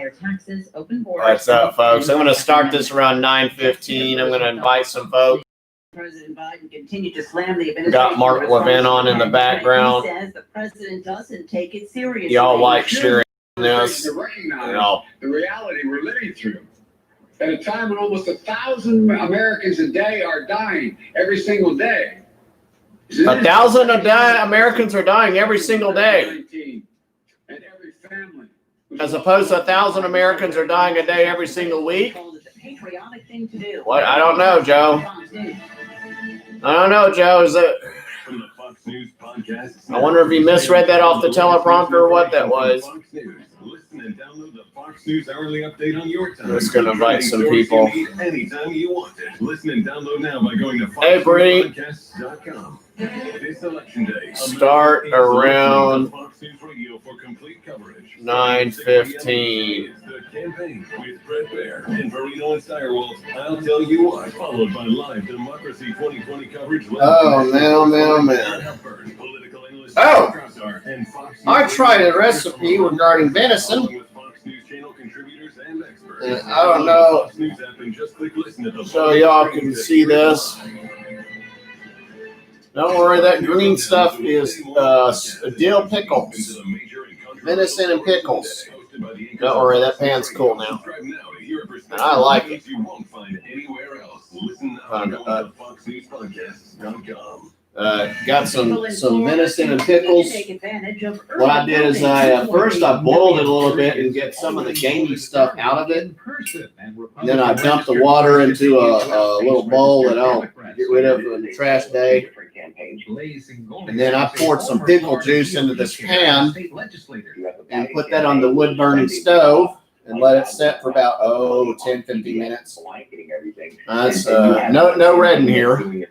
higher taxes, open borders. What's up, folks? I'm going to start this around 9:15. I'm going to invite some folks. President Biden continued to slam the administration. Got Mark Levin on in the background. He says the president doesn't take it seriously. Y'all like sharing this? To recognize the reality we're living through. At a time when almost 1,000 Americans a day are dying every single day. 1,000 Americans are dying every single day. And every family. As opposed to 1,000 Americans are dying a day every single week? What? I don't know, Joe. I don't know, Joe. Is it? I wonder if he misread that off the teleprompter or what that was. Listen and download the Fox News Hourly Update on your time. Let's go invite some people. Anytime you want it. Listen and download now by going to foxnewspodcasts.com. This election day. Start around Fox News Radio for complete coverage. 9:15. The campaign with Brett Baer and Verino and Steyerwalt. I'll tell you what. Followed by live Democracy 2020 coverage. Oh, man. Oh, I tried a recipe regarding venison. And I don't know, so y'all can see this. Don't worry, that green stuff is dill pickles. Venison and pickles. Don't worry, that pan's cool now. And I like it. Got some venison and pickles. What I did is first I boiled it a little bit and get some of the gamey stuff out of it. And then I dumped the water into a little bowl that I'll get rid of in the trash day. And then I poured some pickle juice into this pan and put that on the wood burning stove and let it set for about 10-15 minutes. That's no red in here.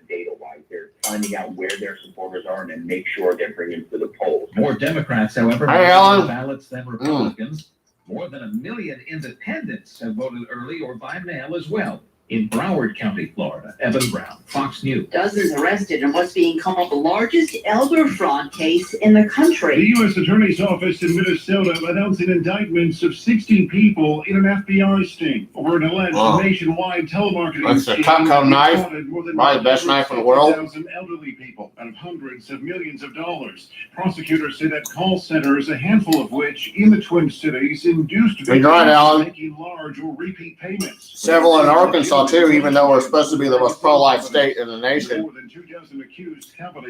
Finding out where their supporters are and then make sure they're bringing to the polls. More Democrats, however, voted ballots than Republicans. More than 1 million independents have voted early or by mail as well. In Broward County, Florida, Evan Brown, Fox News. Dozens arrested in what's being called the largest elder fraud case in the country. The U.S. Attorney's Office in Minnesota announcing indictments of 16 people in an FBI sting over an alleged nationwide telemarketing That's a Cutco knife, probably the best knife in the world. Elderly people out of hundreds of millions of dollars. Prosecutors say that call centers, a handful of which in the Twin Cities, induced making large or repeat payments. Several in Arkansas too, even though we're supposed to be the most pro-life state in the nation.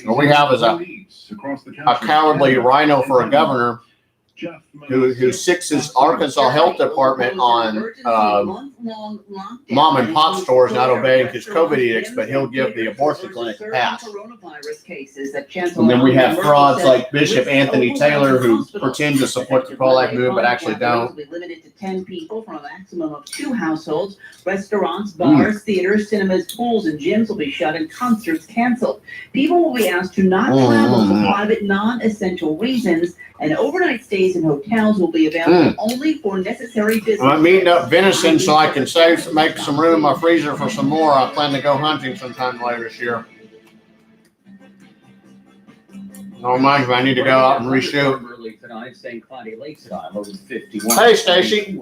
What we have is a cowardly rhino for a governor who sicks his Arkansas Health Department on mom and pop stores not obeying his COVID edicts, but he'll give the abortion clinic a pass. And then we have frauds like Bishop Anthony Taylor who pretend to support the pro-life movement but actually don't. Limited to 10 people from a maximum of 2 households. Restaurants, bars, theaters, cinemas, pools, and gyms will be shut and concerts canceled. People will be asked to not travel for private, non-essential reasons, and overnight stays in hotels will be available only for necessary business. I'm eating up venison so I can make some room in my freezer for some more. I plan to go hunting sometime later this year. Don't mind if I need to go out and reshoot. Hey, Stacy.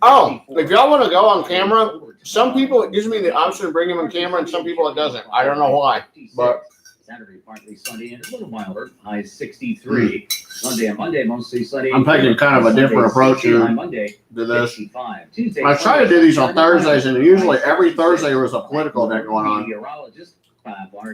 Oh, if y'all want to go on camera, some people, it gives me the option to bring them on camera, and some people it doesn't. I don't know why, but. Saturday, partly sunny and a little milder, high 63. Sunday and Monday, mostly sunny. I'm taking kind of a different approach here to this. I try to do these on Thursdays, and usually every Thursday there was a political event going on.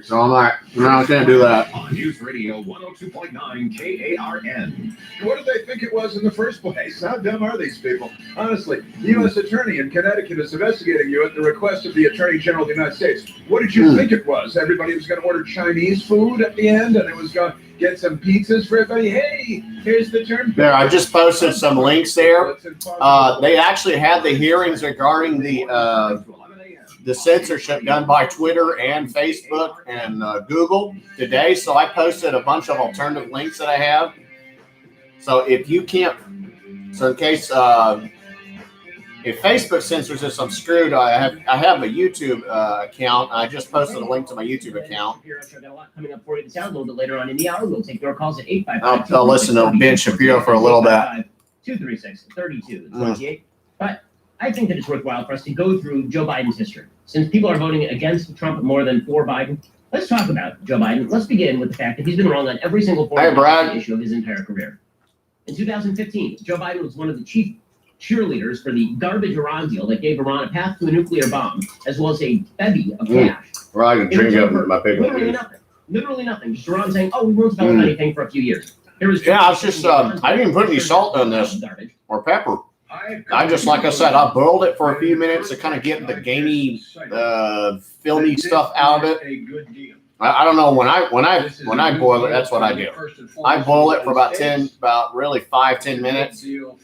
So I'm like, no, I can't do that. On News Radio 102.9 KARN. What did they think it was in the first place? How dumb are these people? Honestly, the U.S. Attorney in Connecticut is investigating you at the request of the Attorney General of the United States. What did you think it was? Everybody was going to order Chinese food at the end, and it was going to get some pizzas for everybody. Hey, here's the term. There, I just posted some links there. They actually had the hearings regarding the censorship done by Twitter and Facebook and Google today. So I posted a bunch of alternative links that I have. So if you can't, so in case if Facebook censors this, I'm screwed. I have a YouTube account. I just posted a link to my YouTube account. Coming up for you this hour, a little bit later on in the hour, we'll take your calls at 855. I'll listen to Ben Shapiro for a little bit. 236, 32, 28. But I think that it's worthwhile for us to go through Joe Biden's history. Since people are voting against Trump more than for Biden, let's talk about Joe Biden. Let's begin with the fact that he's been wrong on every single foreign policy issue of his entire career. In 2015, Joe Biden was one of the chief cheerleaders for the garbage Iran deal that gave Iran a path to a nuclear bomb, as well as a bevy of cash. Right, I can drink up my big literally nothing. Literally nothing. Just Iran saying, "Oh, we won't develop anything for a few years." There was I was just I didn't put any salt on this or pepper. I just, like I said, I boiled it for a few minutes to kind of get the gamey, filmy stuff out of it. I don't know, when I boil it, that's what I do. I boil it for about 5-10 minutes. You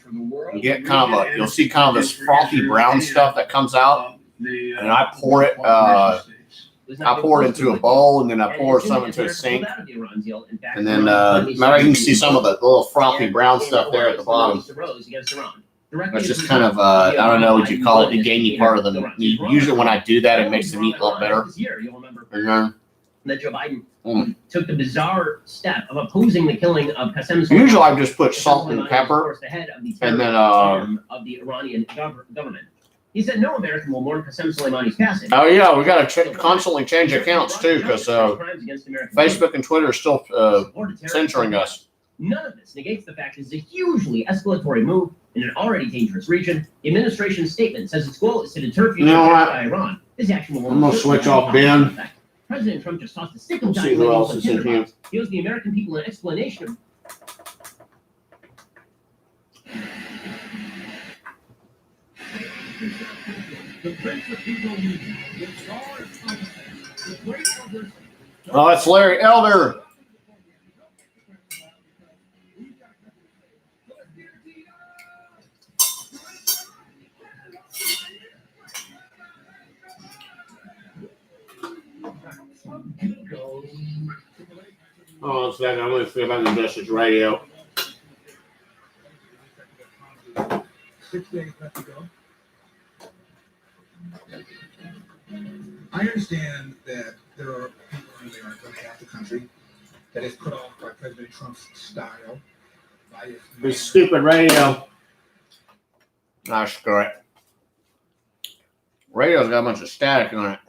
get kind of you'll see kind of this frothy brown stuff that comes out, and I pour it. I pour it into a bowl, and then I pour some into a sink, and then you can see some of the little frothy brown stuff there at the bottom. That's just kind of I don't know what you call it, the gamey part of the meat. Usually when I do that, it makes the meat a lot better. That Joe Biden took the bizarre step of opposing the killing of Qasem Soleimani. Usually I just put salt and pepper, and then of the Iranian government. He said no American will mourn Qasem Soleimani's passing. Oh yeah, we got to constantly change accounts too, because Facebook and Twitter are still censoring us. None of this negates the fact that it's a hugely escalatory move in an already dangerous region. The administration's statement says its goal is to deter future attacks by Iran. This action will I'm gonna switch off Ben. President Trump just tossed a stick of See who else is in here. He owes the American people an explanation of Oh, it's Larry Elder. Oh, it's that. I'm going to see about the Justice Radio. 6 days left to go. I understand that there are people in America, half the country, that is put off by President Trump's style. This stupid radio. Ah, screw it. Radio's got a bunch of static on it.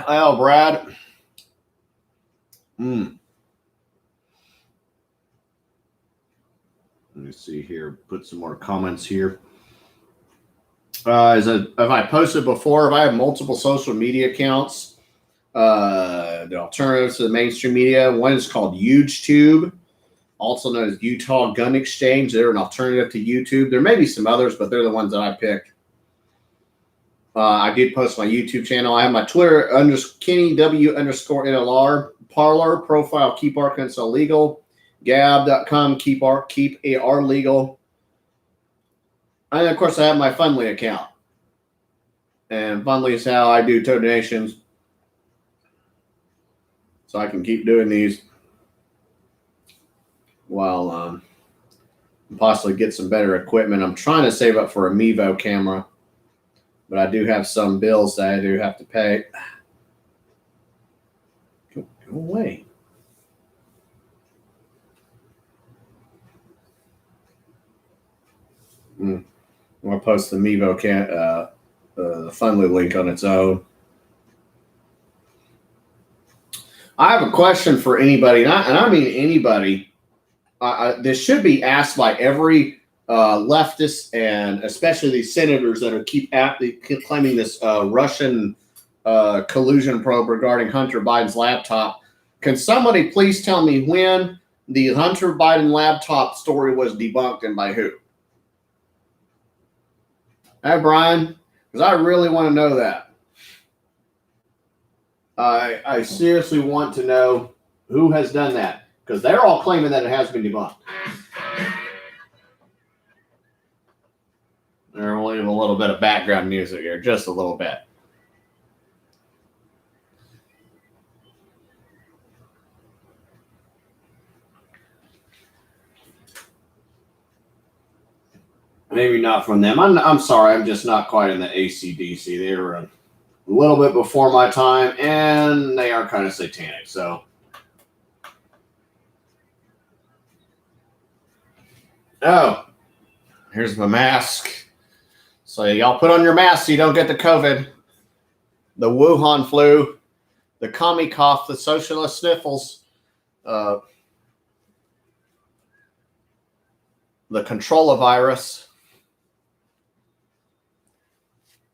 Oh, Brad. Let me see here. Put some more comments here. Have I posted before? If I have multiple social media accounts, the alternatives to the mainstream media, one is called YouTube, also known as Utah Gun Exchange. They're an alternative to YouTube. There may be some others, but they're the ones that I picked. I did post my YouTube channel. I have my Twitter Kenny W_NLR, Parler profile keeparkansaslegal, Gab.com keep AR legal. And of course, I have my Fundly account. And Fundly is how I do donations. So I can keep doing these while possibly get some better equipment. I'm trying to save up for a Mevo camera, but I do have some bills that I do have to pay. Go away. I'm going to post the Mevo the Fundly link on its own. I have a question for anybody, and I mean anybody. This should be asked by every leftist, and especially these senators that are keep claiming this Russian collusion probe regarding Hunter Biden's laptop. Can somebody please tell me when the Hunter Biden laptop story was debunked and by who? Hey, Brian, because I really want to know that. I seriously want to know who has done that, because they're all claiming that it has been debunked. We'll leave a little bit of background music here, just a little bit. Maybe not from them. I'm sorry. I'm just not quite in the AC/DC. They were a little bit before my time, and they are kind of satanic. So, oh, here's my mask. So y'all put on your mask so you don't get the COVID, the Wuhan flu, the commie cough, the socialist sniffles, the controlla virus.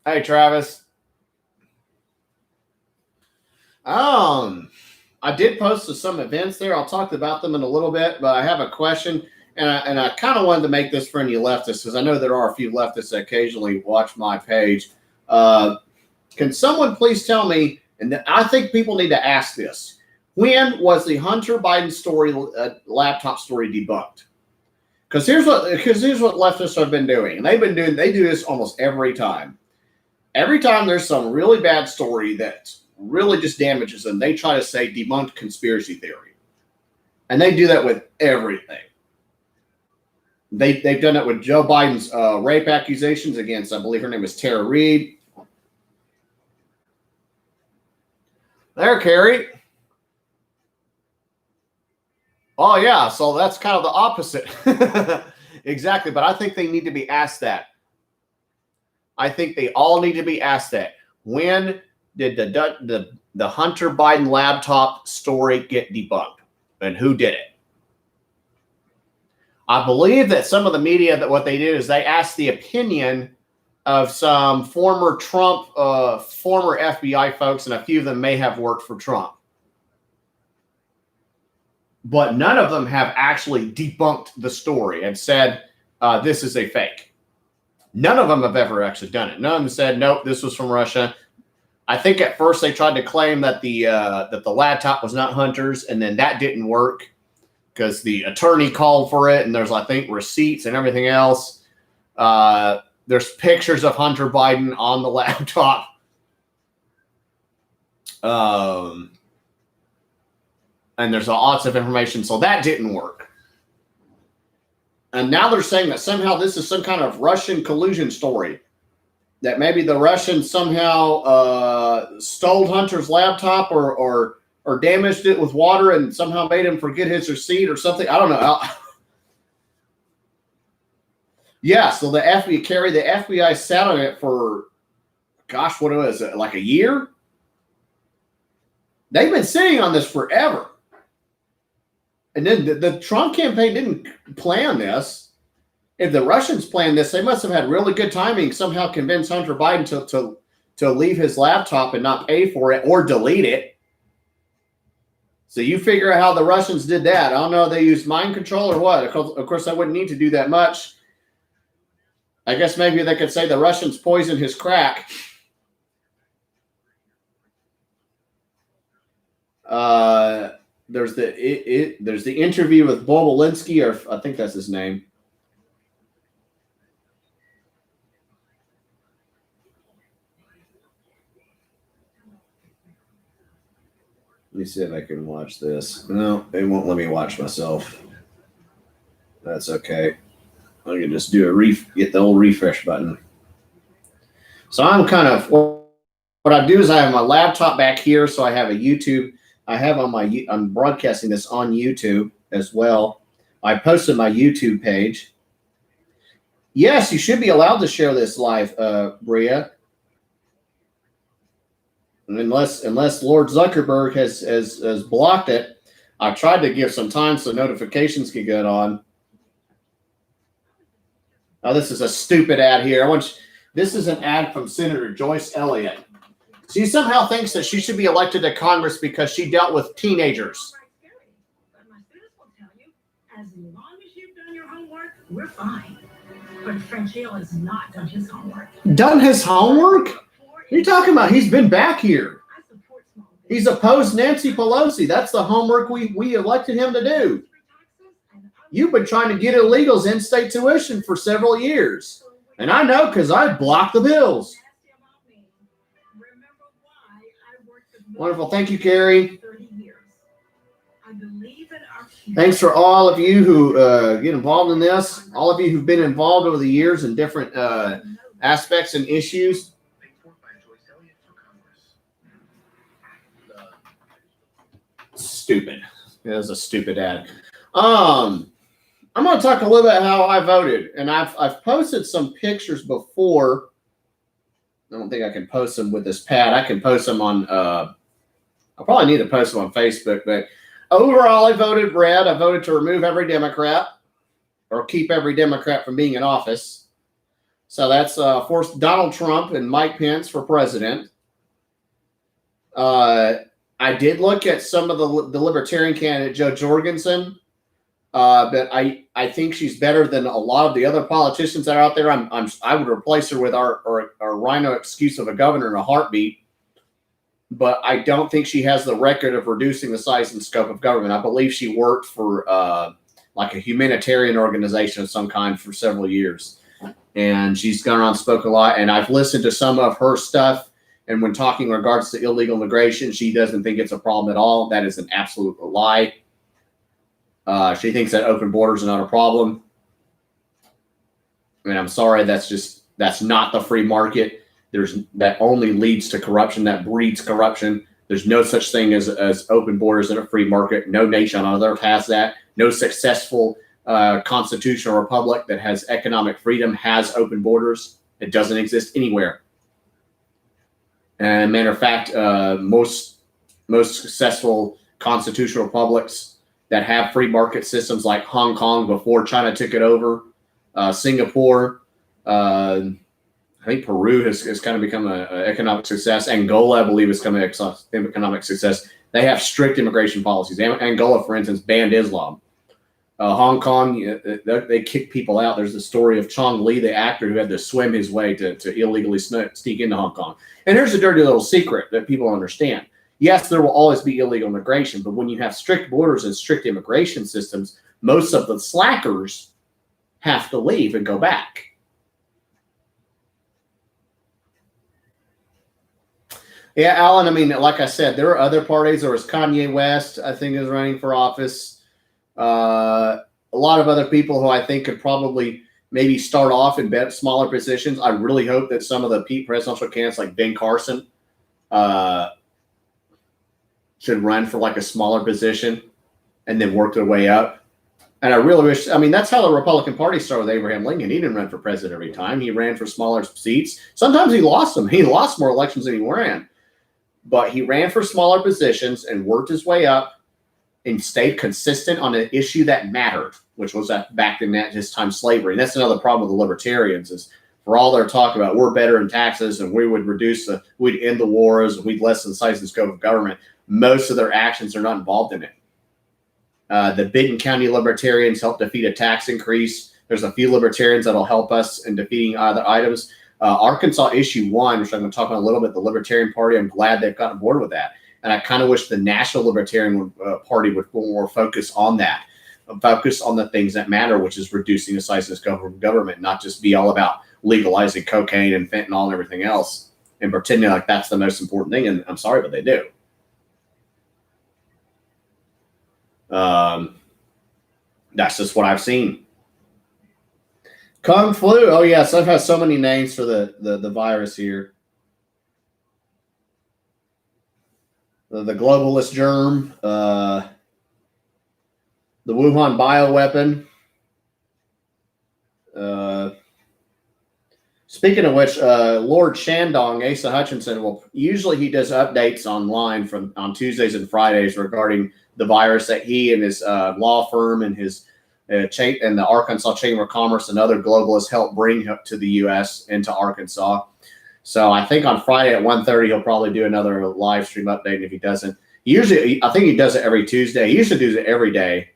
Hey, Travis. I did post to some events there. I'll talk about them in a little bit, but I have a question, and I kind of wanted to make this for any leftists because I know there are a few leftists that occasionally watch my page. Can someone please tell me, and I think people need to ask this, when was the Hunter Biden story, laptop story debunked? Because here's what leftists have been doing, and they do this almost every time. Every time there's some really bad story that really just damages them, they try to say debunked conspiracy theory. And they do that with everything. They've done it with Joe Biden's rape accusations against, I believe her name is Tara Reid. There, Carrie. Oh, yeah, so that's kind of the opposite. Exactly, but I think they need to be asked that. I think they all need to be asked that. When did the Hunter Biden laptop story get debunked? And who did it? I believe that some of the media, that what they did is they asked the opinion of some former Trump, former FBI folks, and a few of them may have worked for Trump. But none of them have actually debunked the story and said, this is a fake. None of them have ever actually done it. None of them said, nope, this was from Russia. I think at first they tried to claim that the laptop was not Hunter's, and then that didn't work because the attorney called for it, and there's, I think, receipts and everything else. There's pictures of Hunter Biden on the laptop. And there's lots of information, so that didn't work. And now they're saying that somehow this is some kind of Russian collusion story. That maybe the Russians somehow stole Hunter's laptop or damaged it with water and somehow made him forget his receipt or something. I don't know. Yeah, so the FBI sat on it for, gosh, what was it, like a year? They've been sitting on this forever. And then the Trump campaign didn't plan this. If the Russians planned this, they must have had really good timing, somehow convince Hunter Biden to leave his laptop and not pay for it or delete it. So you figure out how the Russians did that. I don't know if they used mind control or what. Of course, I wouldn't need to do that much. I guess maybe they could say the Russians poisoned his crack. There's the interview with Bobulinski, or I think that's his name. Let me see if I can watch this. No, they won't let me watch myself. That's okay. I can just do get the old refresh button. So I'm kind of, what I do is I have my laptop back here, so I have a YouTube. I'm broadcasting this on YouTube as well. I posted my YouTube page. Yes, you should be allowed to share this live, Bria. Unless Lord Zuckerberg has blocked it. I tried to give some time so notifications could get on. Oh, this is a stupid ad here. This is an ad from Senator Joyce Elliott. She somehow thinks that she should be elected to Congress because she dealt with teenagers. But my students will tell you, as long as you've done your homework, we're fine. But French Hill has not done his homework. Done his homework? What are you talking about? He's been back here. He's opposed Nancy Pelosi. That's the homework we elected him to do. You've been trying to get illegals in-state tuition for several years. And I know because I blocked the bills. Wonderful. Thank you, Carrie. 30 years. I believe in our Thanks for all of you who get involved in this. All of you who've been involved over the years in different aspects and issues. Stupid. It was a stupid ad. I'm going to talk a little bit how I voted, and I've posted some pictures before. I don't think I can post them with this pad. I can post them on. I probably need to post them on Facebook, but overall, I voted red. I voted to remove every Democrat or keep every Democrat from being in office. So that's forced Donald Trump and Mike Pence for president. I did look at some of the Libertarian candidate, Jo Jorgensen, but I think she's better than a lot of the other politicians that are out there. I would replace her with our rhino excuse of a governor in a heartbeat. But I don't think she has the record of reducing the size and scope of government. I believe she worked for like a humanitarian organization of some kind for several years. And she's gone around and spoke a lot. And I've listened to some of her stuff. And when talking in regards to illegal immigration, she doesn't think it's a problem at all. That is an absolute lie. She thinks that open borders are not a problem. And I'm sorry, that's not the free market. That only leads to corruption, that breeds corruption. There's no such thing as open borders in a free market. No nation on earth has that. No successful constitutional republic that has economic freedom has open borders. It doesn't exist anywhere. And matter of fact, most successful constitutional republics that have free market systems, like Hong Kong before China took it over, Singapore, I think Peru has kind of become an economic success. Angola, I believe, is becoming an economic success. They have strict immigration policies. Angola, for instance, banned Islam. Hong Kong, they kick people out. There's the story of Chong Li, the actor, who had to swim his way to illegally sneak into Hong Kong. And here's a dirty little secret that people understand. Yes, there will always be illegal immigration, but when you have strict borders and strict immigration systems, most of the slackers have to leave and go back. Yeah, Alan, I mean, like I said, there are other parties. There was Kanye West, I think, is running for office. A lot of other people who I think could probably maybe start off in smaller positions. I really hope that some of the presidential candidates like Ben Carson should run for like a smaller position and then work their way up. And I really wish, I mean, that's how the Republican Party started with Abraham Lincoln. He didn't run for president every time. He ran for smaller seats. Sometimes he lost them. He lost more elections than he ran. But he ran for smaller positions and worked his way up and stayed consistent on an issue that mattered, which was back in his time, slavery. And that's another problem with the libertarians is for all their talk about we're better in taxes and we would we'd end the wars and we'd lessen the size and scope of government. Most of their actions are not involved in it. The Benton County Libertarians helped defeat a tax increase. There's a few Libertarians that'll help us in defeating other items. Arkansas Issue 1, which I'm going to talk about a little bit, the Libertarian Party, I'm glad they've gotten on board with that. And I kind of wish the National Libertarian Party would more focus on that, focus on the things that matter, which is reducing the size and scope of government, not just be all about legalizing cocaine and fentanyl and everything else and pretending like that's the most important thing. And I'm sorry, but they do. That's just what I've seen. Kung flu. Oh yes, I've had so many names for the virus here. The globalist germ, the Wuhan bioweapon. Speaking of which, Lord Shandong, Asa Hutchinson, usually he does updates online on Tuesdays and Fridays regarding the virus that he and his law firm and his and the Arkansas Chamber of Commerce and other globalists helped bring to the U.S. into Arkansas. So I think on Friday at 1:30 he'll probably do another live stream update. And if he doesn't, I think he does it every Tuesday. He used to do it every day,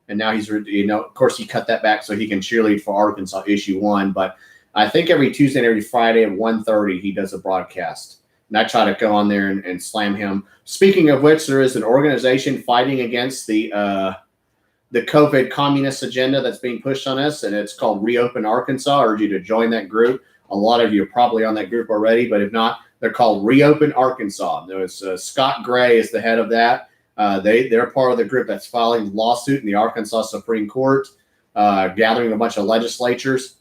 and now he's of course he cut that back so he can cheerlead for Arkansas Issue 1. But I think every Tuesday and every Friday at 1:30 he does a broadcast, and I try to go on there and slam him. Speaking of which, there is an organization fighting against the COVID communist agenda that's being pushed on us, and it's called Reopen Arkansas. I urge you to join that group. A lot of you are probably on that group already, but if not, they're called Reopen Arkansas. There's Scott Gray is the head of that. They're part of the group that's filing lawsuit in the Arkansas Supreme Court, gathering a bunch of legislatures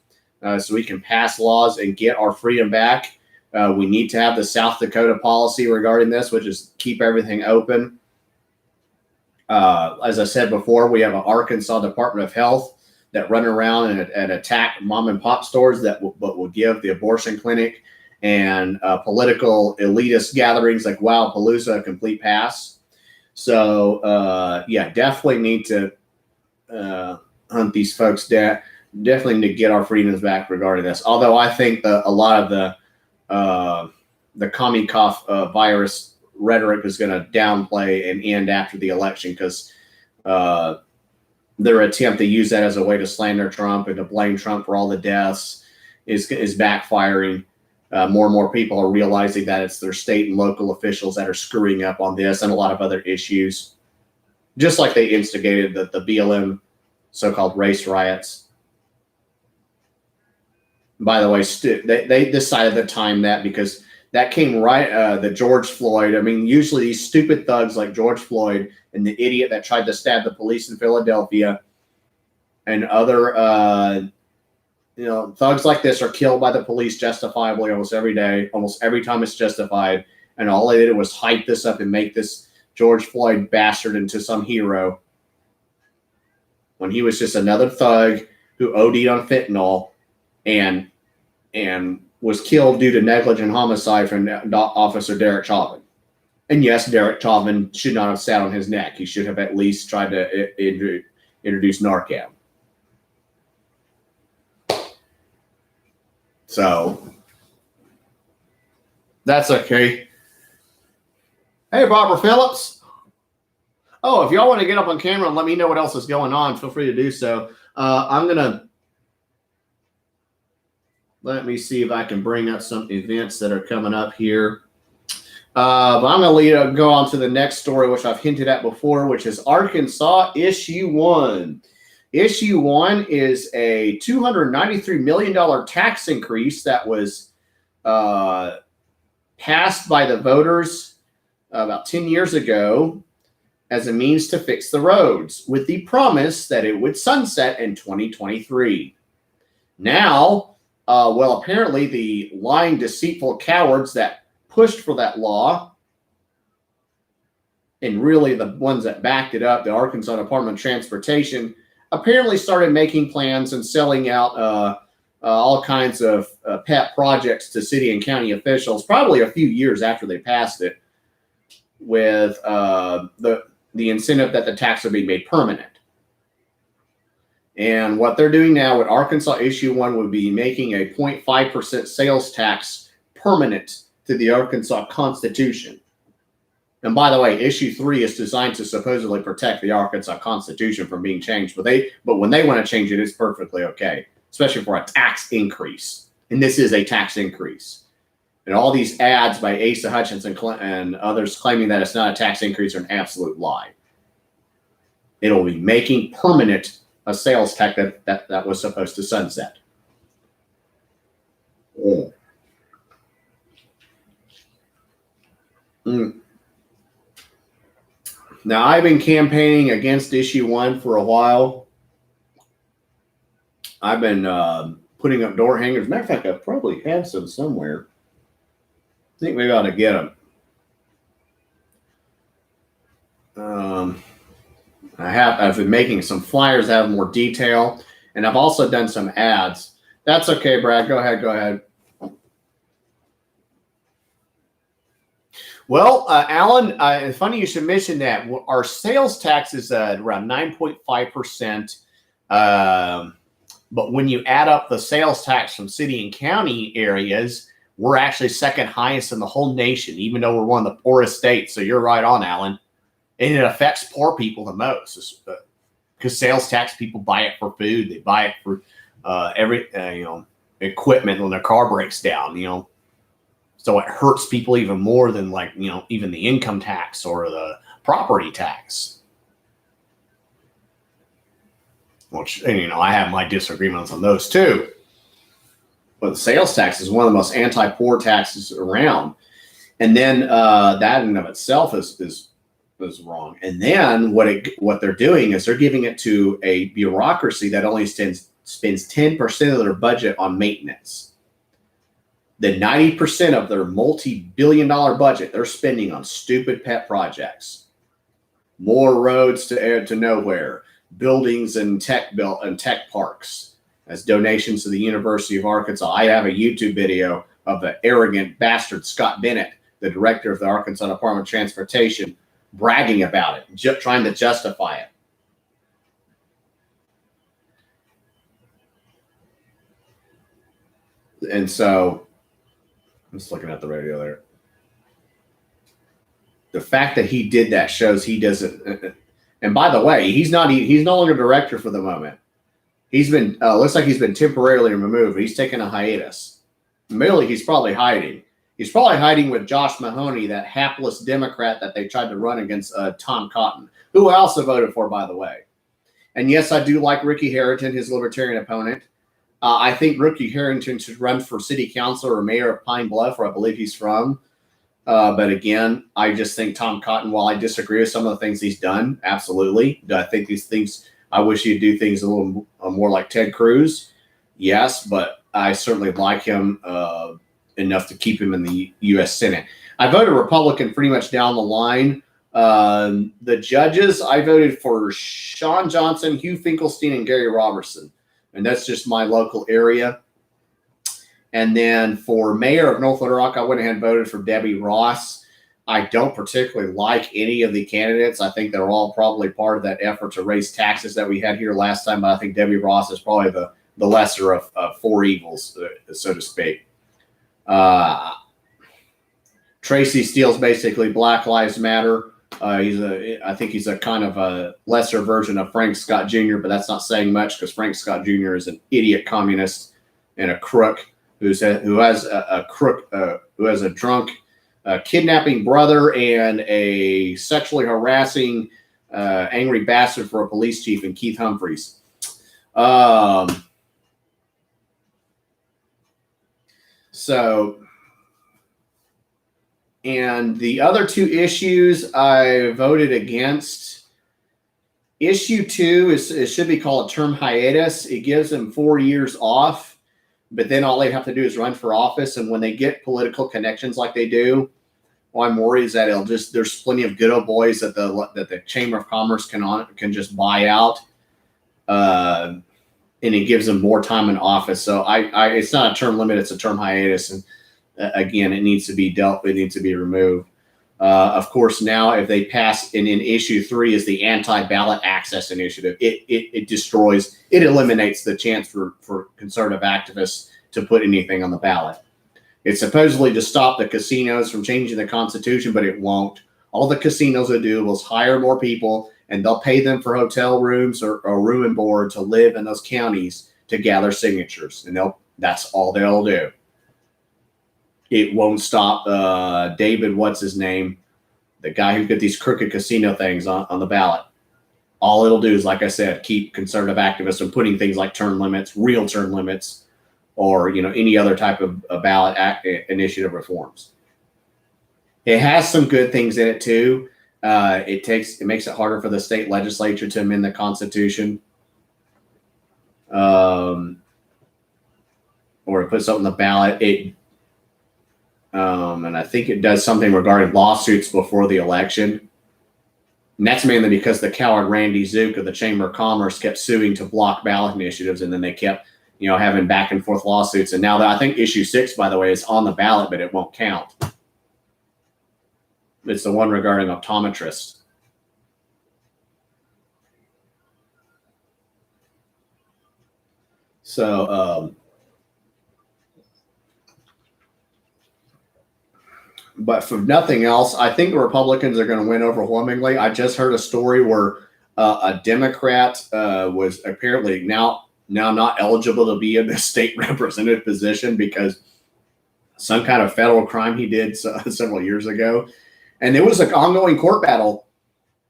so we can pass laws and get our freedom back. We need to have the South Dakota policy regarding this, which is keep everything open. As I said before, we have an Arkansas Department of Health that run around and attack mom and pop stores but will give the abortion clinic and political elitist gatherings like Wowpalooza a complete pass. So yeah, definitely need to hunt these folks down. Definitely need to get our freedoms back regarding this. Although I think a lot of the commie cough virus rhetoric is going to downplay and end after the election, because their attempt to use that as a way to slander Trump and to blame Trump for all the deaths is backfiring. More and more people are realizing that it's their state and local officials that are screwing up on this and a lot of other issues, just like they instigated the BLM so-called race riots. By the way, they decided to time that because that came right, the George Floyd. I mean, usually these stupid thugs like George Floyd and the idiot that tried to stab the police in Philadelphia and other, thugs like this are killed by the police justifiably almost every day, almost every time it's justified. And all they did was hype this up and make this George Floyd bastard into some hero when he was just another thug who OD'd on fentanyl and was killed due to negligent homicide from Officer Derek Chauvin. And yes, Derek Chauvin should not have sat on his neck. He should have at least tried to introduce Narcan. So that's okay. Hey, Barbara Phillips. Oh, if y'all want to get up on camera and let me know what else is going on, feel free to do so. I'm going to let me see if I can bring up some events that are coming up here. But I'm going to go on to the next story, which I've hinted at before, which is Arkansas Issue 1. Issue 1 is a $293 million tax increase that was passed by the voters about 10 years ago as a means to fix the roads, with the promise that it would sunset in 2023. Now, apparently the lying, deceitful cowards that pushed for that law, and really the ones that backed it up, the Arkansas Department of Transportation, apparently started making plans and selling out all kinds of pet projects to city and county officials, probably a few years after they passed it, with the incentive that the tax would be made permanent. And what they're doing now with Arkansas Issue 1 would be making a 0.5% sales tax permanent to the Arkansas Constitution. And by the way, Issue 3 is designed to supposedly protect the Arkansas Constitution from being changed. But when they want to change it, it's perfectly okay, especially for a tax increase. And this is a tax increase. And all these ads by Asa Hutchinson and others claiming that it's not a tax increase are an absolute lie. It'll be making permanent a sales tax that was supposed to sunset. Oh. Now, I've been campaigning against Issue 1 for a while. I've been putting up door hangers. Matter of fact, I probably have some somewhere. I think maybe I ought to get them. I've been making some flyers that have more detail, and I've also done some ads. That's okay, Brad. Go ahead. Well, Alan, it's funny you should mention that. Our sales tax is around 9.5%. But when you add up the sales tax from city and county areas, we're actually second highest in the whole nation, even though we're one of the poorest states. So you're right on, Alan. And it affects poor people the most, because sales tax, people buy it for food. They buy it for equipment when their car breaks down. So it hurts people even more than even the income tax or the property tax. Which I have my disagreements on those too. But the sales tax is one of the most anti-poor taxes around. And then that in and of itself is was wrong. And then what they're doing is they're giving it to a bureaucracy that only spends 10% of their budget on maintenance. The 90% of their multi-billion-dollar budget they're spending on stupid pet projects, more roads to nowhere, buildings and tech parks as donations to the University of Arkansas. I have a YouTube video of the arrogant bastard Scott Bennett, the director of the Arkansas Department of Transportation, bragging about it, trying to justify it. And so, I'm just looking at the radio there. The fact that he did that shows he doesn't. And by the way, he's no longer director for the moment. He's been looks like he's been temporarily removed. He's taken a hiatus. Merely, he's probably hiding. He's probably hiding with Josh Mahoney, that hapless Democrat that they tried to run against Tom Cotton, who I also voted for, by the way. And yes, I do like Ricky Harrington, his libertarian opponent. I think Ricky Harrington should run for city councilor or mayor of Pine Bluff, where I believe he's from. But again, I just think Tom Cotton, while I disagree with some of the things he's done, absolutely. Do I think these things, I wish he'd do things a little more like Ted Cruz? Yes, but I certainly like him enough to keep him in the U.S. Senate. I voted Republican pretty much down the line. The judges, I voted for Sean Johnson, Hugh Finkelstein, and Gary Robertson. And that's just my local area. And then for mayor of North Little Rock, I went ahead and voted for Debbie Ross. I don't particularly like any of the candidates. I think they're all probably part of that effort to raise taxes that we had here last time. But I think Debbie Ross is probably the lesser of four evils, so to speak. Tracy Steele's basically Black Lives Matter. I think he's a kind of a lesser version of Frank Scott Jr., but that's not saying much because Frank Scott Jr. is an idiot communist and a crook who has a drunk, kidnapping brother and a sexually harassing, angry bastard for a police chief in Keith Humphreys. And the other two issues I voted against. Issue 2 it should be called a term hiatus. It gives them 4 years off, but then all they have to do is run for office. And when they get political connections like they do, well, I'm worried is that there's plenty of good old boys that the Chamber of Commerce can just buy out, and it gives them more time in office. So it's not a term limit; it's a term hiatus, and again, it needs to be dealt with. It needs to be removed. Of course, now if they pass, and in issue 3 is the anti-ballot access initiative. It destroys, it eliminates the chance for conservative activists to put anything on the ballot. It's supposedly to stop the casinos from changing the Constitution, but it won't. All the casinos will do is hire more people, and they'll pay them for hotel rooms or room and board to live in those counties to gather signatures, and that's all they'll do. It won't stop David, what's his name, the guy who got these crooked casino things on the ballot. All it'll do is, like I said, keep conservative activists from putting things like term limits, real term limits, or any other type of ballot initiative reforms. It has some good things in it too. It makes it harder for the state legislature to amend the Constitution, or to put something on the ballot. And I think it does something regarding lawsuits before the election. And that's mainly because the coward Randy Zook of the Chamber of Commerce kept suing to block ballot initiatives, and then they kept, having back and forth lawsuits. And now I think issue 6, by the way, is on the ballot, but it won't count. It's the one regarding optometrists. So, but for nothing else, I think the Republicans are going to win overwhelmingly. I just heard a story where a Democrat was apparently now not eligible to be in the state representative position because some kind of federal crime he did several years ago. And there was an ongoing court battle.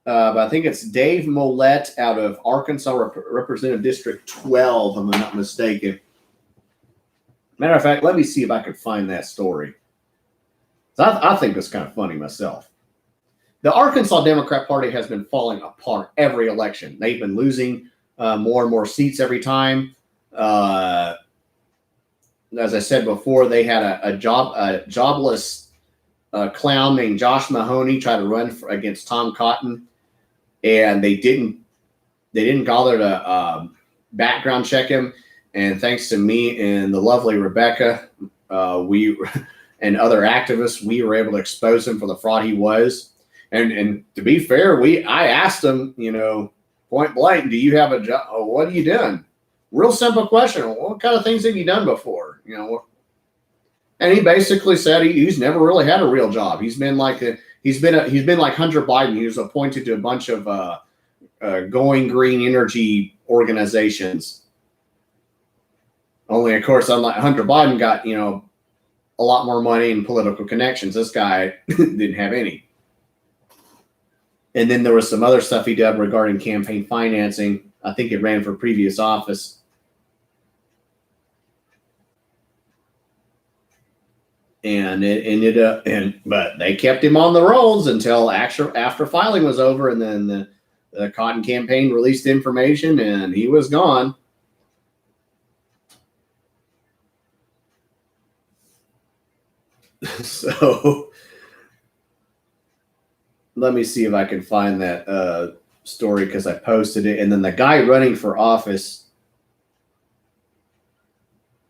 But I think it's Dave Mollett out of Arkansas Representative District 12, if I'm not mistaken. Matter of fact, let me see if I can find that story. I think it's kind of funny myself. the Arkansas Democrat Party has been falling apart every election. They've been losing more and more seats every time. As I said before, they had a jobless clown named Josh Mahoney try to run against Tom Cotton, and they didn't bother to background check him. And thanks to me and the lovely Rebecca, we and other activists, we were able to expose him for the fraud he was. And to be fair, I asked him, point blank, do you have a job? What are you doing? Real simple question. What kind of things have you done before? And he basically said he's never really had a real job. He's been like Hunter Biden. He was appointed to a bunch of going green energy organizations. Only, of course, unlike Hunter Biden got a lot more money and political connections. This guy didn't have any. And then there was some other stuff he did regarding campaign financing. I think it ran for previous office. And it ended up, but they kept him on the rolls until after filing was over, and then the Cotton campaign released information, and he was gone. So let me see if I can find that story, because I posted it. And then the guy running for office,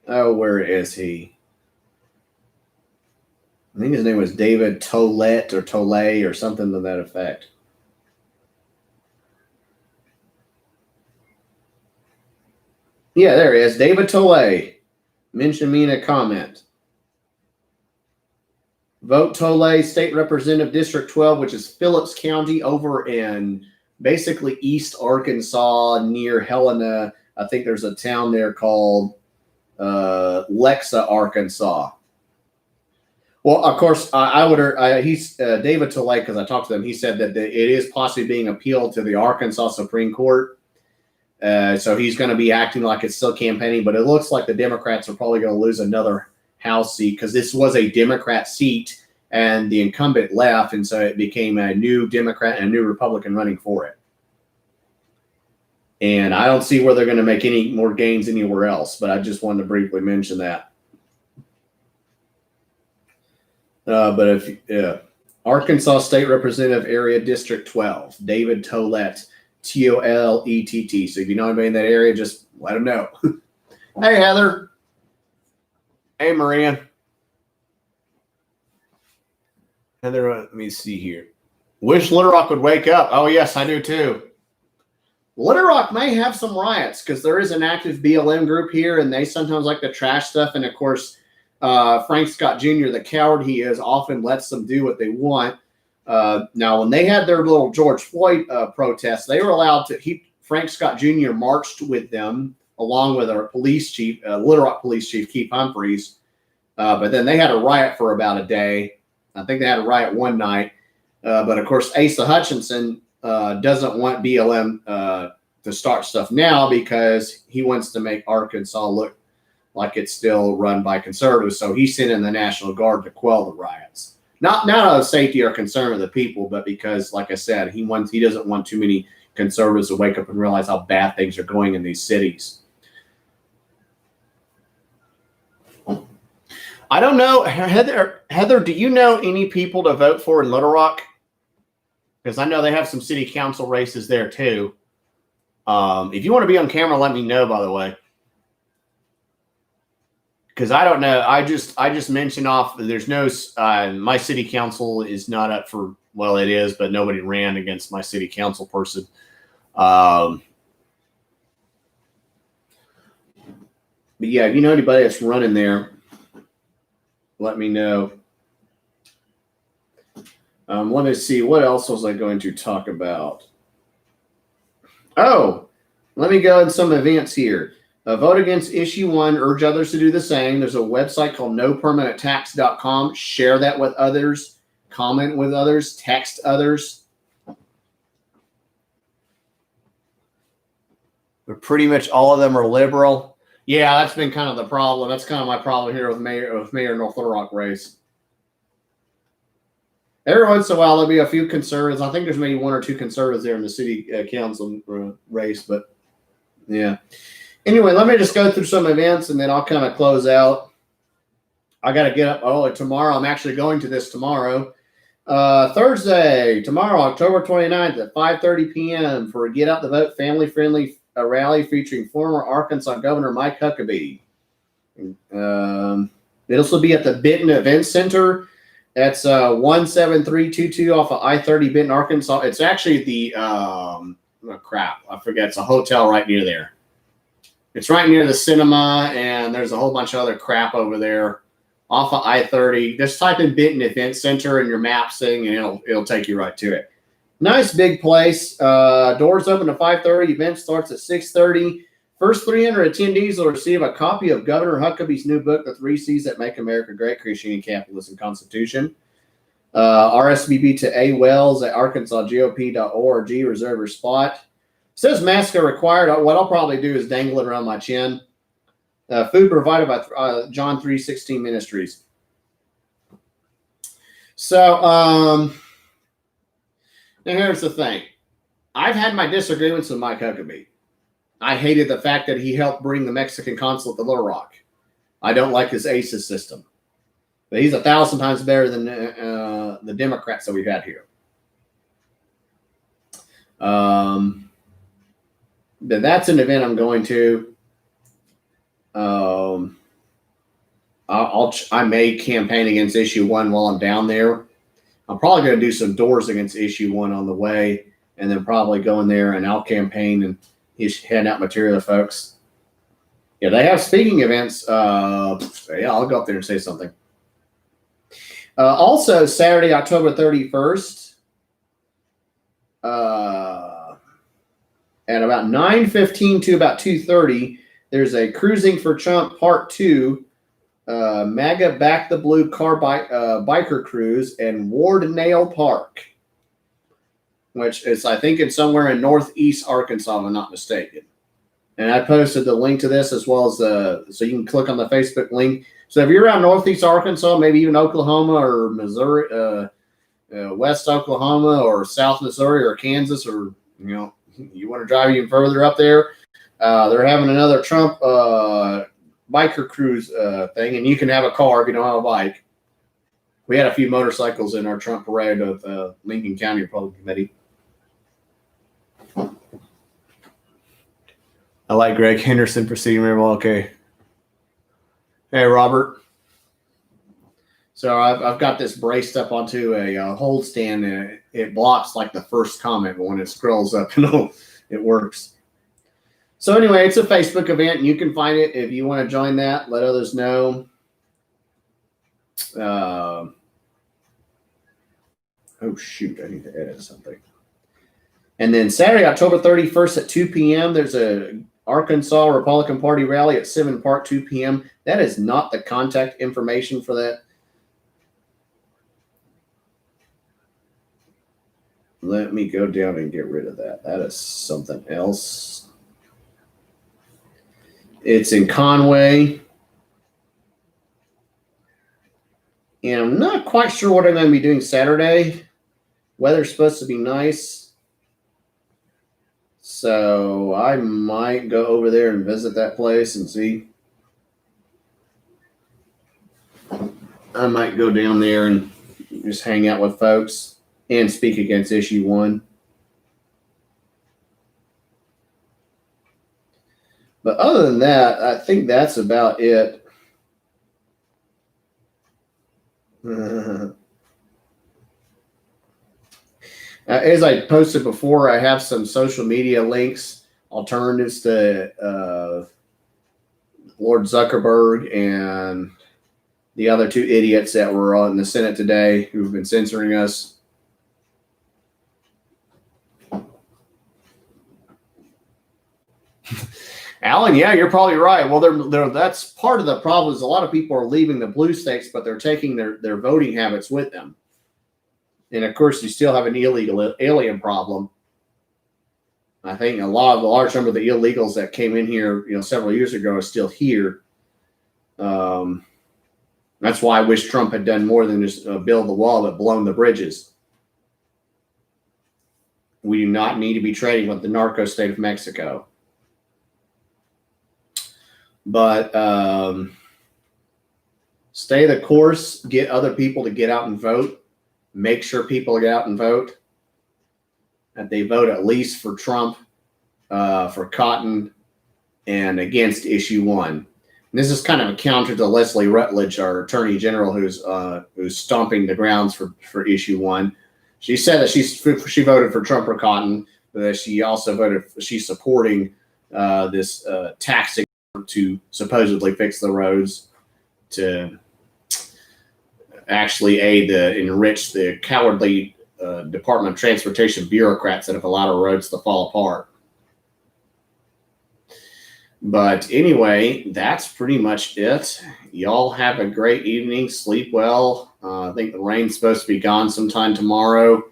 where is he? I think his name was David Tollett or Tolley or something to that effect. Yeah, there he is. David Tolley. Mention me in a comment. Vote Tolley, State Representative District 12, which is Phillips County over in basically East Arkansas near Helena. I think there's a town there called Lexa, Arkansas. Well, of course, he's David Tolley, because I talked to him. He said that it is possibly being appealed to the Arkansas Supreme Court. So he's going to be acting like it's still campaigning, but it looks like the Democrats are probably going to lose another House seat, because this was a Democrat seat and the incumbent left, and so it became a new Democrat and a new Republican running for it. And I don't see where they're going to make any more gains anywhere else, but I just wanted to briefly mention that. But if Arkansas State Representative Area District 12, David Tollett, Tollett. So if you know anybody in that area, just let them know. Hey, Heather. Hey, Maria. Heather, let me see here. Wish Little Rock would wake up. Oh, yes, I do too. Little Rock may have some riots, because there is an active BLM group here, and they sometimes like to trash stuff. And, of course, Frank Scott Jr., the coward he is, often lets them do what they want. Now, when they had their little George Floyd protest, they were allowed to. Frank Scott Jr. marched with them, along with our police chief, Little Rock Police Chief Keith Humphreys. But then they had a riot for about a day. I think they had a riot one night. But, of course, Asa Hutchinson doesn't want BLM to start stuff now, because he wants to make Arkansas look like it's still run by conservatives. So he sent in the National Guard to quell the riots. Not out of safety or concern of the people, but because, like I said, he doesn't want too many conservatives to wake up and realize how bad things are going in these cities. I don't know, Heather, do you know any people to vote for in Little Rock? Because I know they have some city council races there too. If you want to be on camera, let me know, by the way. Because I don't know. I just mentioned off, there's no, my city council is not up for, well, it is, but nobody ran against my city council person. But yeah, if you know anybody that's running there, let me know. Let me see. What else was I going to talk about? Oh, let me go in some events here. Vote against issue 1. Urge others to do the same. There's a website called nopermanenttax.com. Share that with others. Comment with others. Text others. But pretty much all of them are liberal. Yeah, that's been kind of the problem. That's kind of my problem here with Mayor North Little Rock race. Every once in a while, there'll be a few conservatives. I think there's maybe one or two conservatives there in the city council race, but yeah. Anyway, let me just go through some events and then I'll kind of close out. I got to get up early tomorrow. I'm actually going to this tomorrow. Thursday, tomorrow, October 29th at 5:30 p.m. for a Get Out the Vote family-friendly rally featuring former Arkansas Governor Mike Huckabee. It'll also be at the Benton Event Center. That's 17322 off of I-30 Benton, Arkansas. It's actually the, I forget. It's a hotel right near there. It's right near the cinema, and there's a whole bunch of other crap over there off of I-30. Just type in Benton Event Center in your maps thing, and it'll take you right to it. Nice big place. Doors open at 5:30. Event starts at 6:30. First 300 attendees will receive a copy of Governor Huckabee's new book, The Three C's That Make America Great: Christianity, Capitalism, Constitution. RSVP to A. Wells at arkansasgop.org. Reserve your spot. It says masks are required. What I'll probably do is dangle it around my chin. Food provided by John 3:16 Ministries. So, now here's the thing. I've had my disagreements with Mike Huckabee. I hated the fact that he helped bring the Mexican consulate to Little Rock. I don't like his ACES system. But he's 1,000 times better than the Democrats that we've had here. But that's an event I'm going to. I may campaign against issue 1 while I'm down there. I'm probably going to do some doors against issue 1 on the way, and then probably go in there and I'll campaign and he's hand out material to folks. Yeah, they have speaking events. Yeah, I'll go up there and say something. Also, Saturday, October 31st, at about 9:15 to about 2:30, there's a Cruising for Trump Part 2, MAGA Back the Blue car biker cruise in Wardnail Park, which is, I think, it's somewhere in northeast Arkansas, if I'm not mistaken. And I posted the link to this as well as so you can click on the Facebook link. So if you're around northeast Arkansas, maybe even Oklahoma or Missouri, west Oklahoma or south Missouri or Kansas, or you want to drive even further up there, they're having another Trump biker cruise thing, and you can have a car if you don't have a bike. We had a few motorcycles in our Trump parade of Lincoln County Republican Committee. I like Greg Henderson proceeding very well. Okay. Hey, Robert. So I've got this braced up onto a hold stand, and it blocks like the first comment, but when it scrolls up, it works. So anyway, it's a Facebook event, and you can find it if you want to join that. Let others know. Oh, shoot. I need to edit something. And then Saturday, October 31st at 2 p.m., there's a Arkansas Republican Party rally at Simmons Park, 2 p.m. That is not the contact information for that. Let me go down and get rid of that. That is something else. It's in Conway. And I'm not quite sure what I'm going to be doing Saturday. Weather's supposed to be nice. So I might go over there and visit that place and see. I might go down there and just hang out with folks and speak against issue 1. But other than that, I think that's about it. As I posted before, I have some social media links, alternatives to Lord Zuckerberg and the other 2 idiots that were on the Senate today who've been censoring us. Alan, yeah, you're probably right. Well, that's part of the problem is a lot of people are leaving the blue states, but they're taking their voting habits with them. And of course, you still have an illegal alien problem. I think a large number of the illegals that came in here, several years ago are still here. That's why I wish Trump had done more than just build the wall, but blown the bridges. We do not need to be trading with the narco state of Mexico. But stay the course, get other people to get out and vote. Make sure people get out and vote. That they vote at least for Trump, for Cotton, and against issue 1. And this is kind of a counter to Leslie Rutledge, our Attorney General, who's stomping the grounds for issue 1. She said that she voted for Trump or Cotton, but that she also she's supporting this taxing to supposedly fix the roads, to actually enrich the cowardly Department of Transportation bureaucrats that have allowed our roads to fall apart. But anyway, that's pretty much it. Y'all have a great evening. Sleep well. I think the rain's supposed to be gone sometime tomorrow.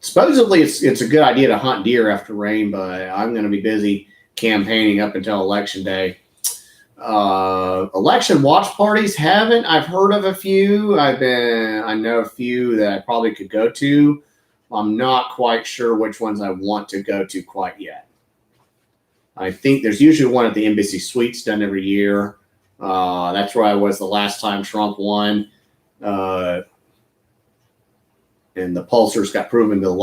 Supposedly, it's a good idea to hunt deer after rain, but I'm going to be busy campaigning up until Election Day. Election watch parties I've heard of a few. I know a few that I probably could go to. I'm not quite sure which ones I want to go to quite yet. I think there's usually one at the Embassy Suites done every year. That's where I was the last time Trump won. And the pollsters got proven to lie.